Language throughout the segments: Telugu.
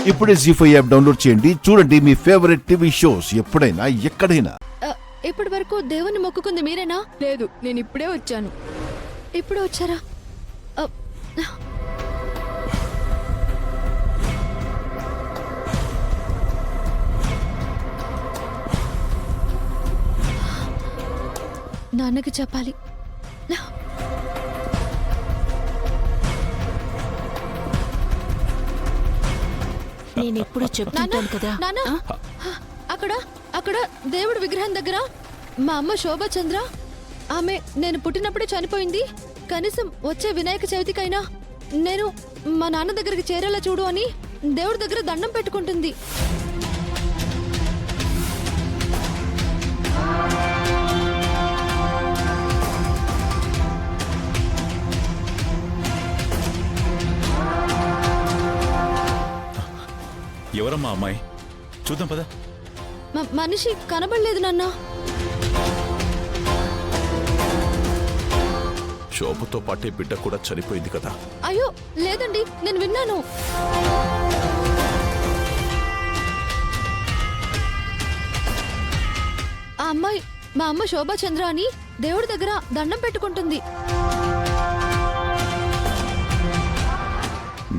ఇప్పుడే జీ5 యాప్ డౌన్లోడ్ చేయండి. చూడండి మీ ఫేవరెట్ టీవీ షోస్ ఎప్పుడైనా ఎక్కడైనా. ఇప్పటి వరకు దేవుని మొక్కుకుంది మీరేనా? లేదు, నేను ఇప్పుడే వచ్చాను. ఇప్పుడు వచ్చారా? నాన్నకి చెప్పాలి. నేను ఎప్పుడు చెప్తుంటాను కదా. నాన్న, అక్కడ అక్కడ దేవుడి విగ్రహం దగ్గర మా అమ్మ శోభాచంద్ర, ఆమె నేను పుట్టినప్పుడే చనిపోయింది. కనీసం వచ్చే వినాయక చవితికైనా నేను మా నాన్న దగ్గరికి చేరేలా చూడు అని దేవుడి దగ్గర దండం పెట్టుకుంటుంది. ఎవరమ్మా అమ్మాయి? చూద్దాం పద. మనిషి కనబడలేదు నాన్న. శోభతో పాటే బిడ్డ కూడా చనిపోయింది కదా. అయ్యో లేదండి, నేను విన్నాను. ఆ అమ్మాయి మా అమ్మ శోభాచంద్ర అని దేవుడి దగ్గర దండం పెట్టుకుంటుంది.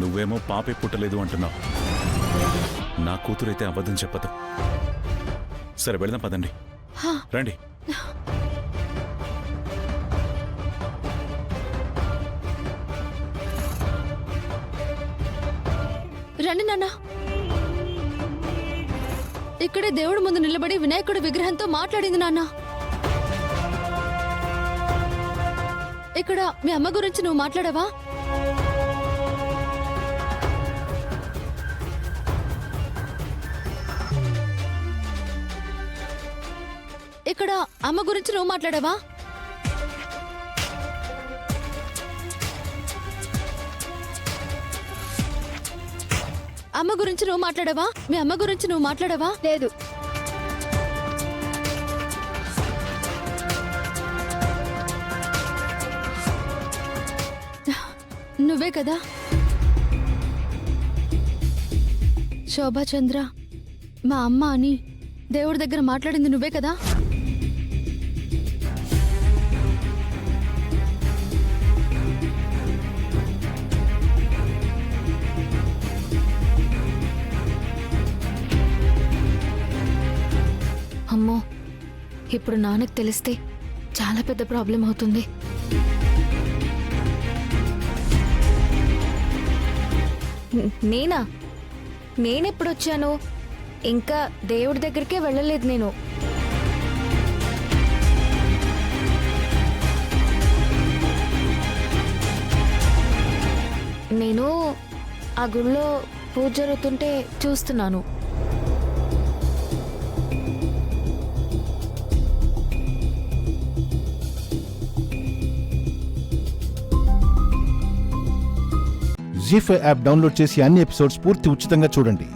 నువ్వేమో పాపే పుట్టలేదు అంటున్నావు. నా కూతురైతే అబద్ధం చెప్పదు. సరే వెళదాం పదండి. రండి. రండి నాన్న. ఇక్కడే దేవుడి ముందు నిలబడి వినాయకుడి విగ్రహంతో మాట్లాడింది నాన్న. ఇక్కడ మీ అమ్మ గురించి నువ్వు మాట్లాడావా? ఇక్కడ అమ్మ గురించి నువ్వు మాట్లాడావా? అమ్మ గురించి నువ్వు మాట్లాడావా? మీ అమ్మ గురించి నువ్వు మాట్లాడావా? లేదు. నువ్వే కదా శోభాచంద్ర మా అమ్మ అని దేవుడి దగ్గర మాట్లాడింది? నువ్వే కదా? అమ్మో, ఇప్పుడు నాన్నకు తెలిస్తే చాలా పెద్ద ప్రాబ్లం అవుతుంది. నేనెప్పుడు వచ్చాను? ఇంకా దేవుడి దగ్గరికే వెళ్ళలేదు నేను. నేను ఆ గుళ్ళో పూజ జరుగుతుంటే చూస్తున్నాను. జీ5 యాప్ డౌన్లోడ్ చేసి అన్ని ఎపిసోడ్స్ పూర్తి ఉచితంగా చూడండి.